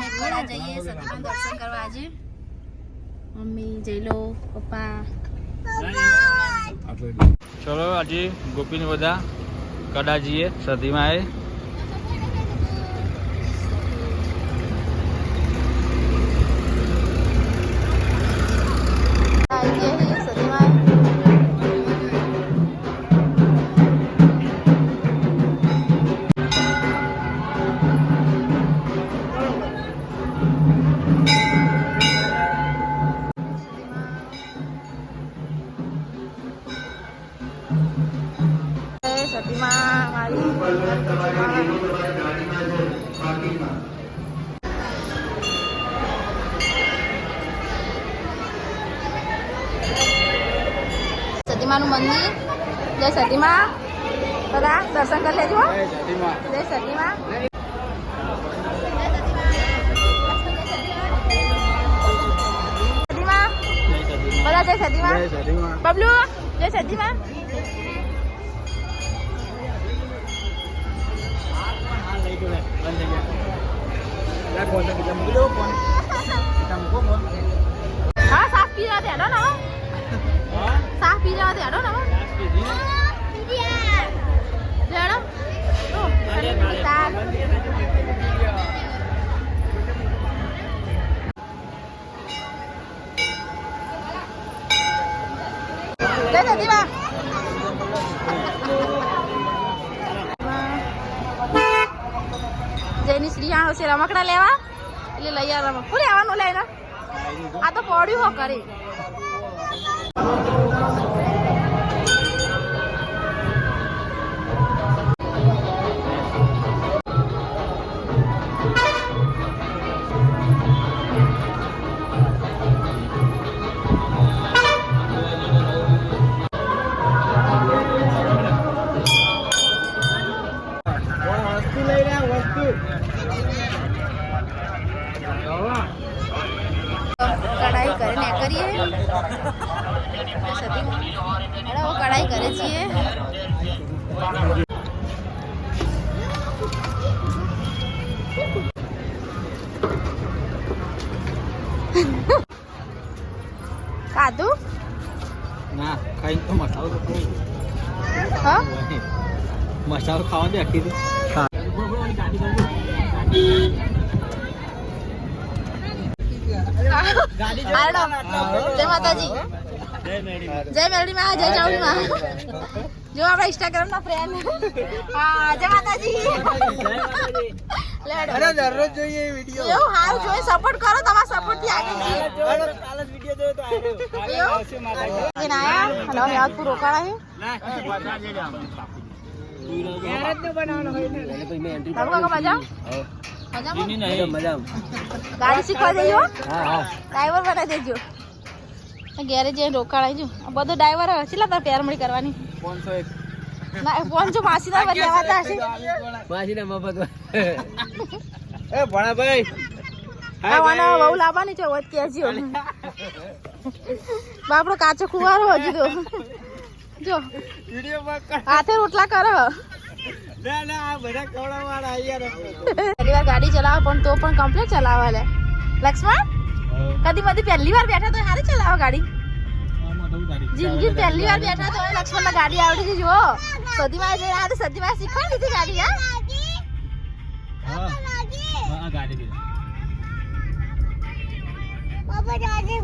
અમે કડા જઈએ સતીના દર્શન કરવા આજે મમ્મી જઈલો પપ્પા ચલો આજે ગોપીને બધા કડા જઈએ સતીમાં સતીમાનું મંદિર જય સતીમાં બધા દર્શન કરી લેજો જય સતીમાં બધા જય સતીમાં બબલુ જય સતીમાં હા સાફ પી રહ્યા હતા ને સાફ પી રહ્યા હતા ને જયની શ્રી આણો છે રમકડા લેવા એટલે લઈ આ રમક શું લેવાનું લઈને આ તો પડ્યું હો કરી કઢાઈ કરીને કરીએ કઢાઈ કરે છીએ કાધું ના ખાઈ તો મસાલો હા મસાલો ખાવા દે આખી જય માતાજી જય મેલડી માં જય ચાઉડી માં જો આપણા ઇન્સ્ટાગ્રામ ના ફ્રેન્ડ હા જય માતાજી લેડો દરરોજ જોઈએ વિડિયો એવું હારું જોઈ સપોર્ટ કરો તમારા સપોર્ટ થી આગળ જઈએ કાલ જ વિડિયો જોયો તો આવ્યો આવશે માતાજી એના આયા હલો યાદ પૂરો કરાય ના યાર જ બનાવવાનો હોય ને ભાઈ મે એન્ટ્રી તમે કાકા મજા મજા ગાડી શીખવા જઈજો હા હા ડ્રાઈવર બનાવી દેજો ગેરેજ જઈને રોકાણ જો બધો ડ્રાઈવર કેટલા તાર પેરમણી કરવાની 501 ના 500 માસી ના બદલે આવતા હશે માસી ના મફત એ ભણા ભાઈ આવાના બહુ લાવવાની છે વત કેજો બાપડો કાચો કુવારો હજી તો જો વિડિયો માં હાથે રોટલા કરો ના ના આ બધા કવડા વાળા યાર પહેલી વાર ગાડી ચલાવો પણ તો પણ કમ્પ્લીટ ચલાવવા લે લક્ષ્મણ કદી મધી પહેલી વાર બેઠા તો સારી ચલાવો ગાડી જિંદગી પહેલી વાર બેઠા તો લક્ષ્મણ ને ગાડી આવડી છે જો સદીમાં જઈને આ સદીમાં શીખવાડી દીધી ગાડી હા ગાડી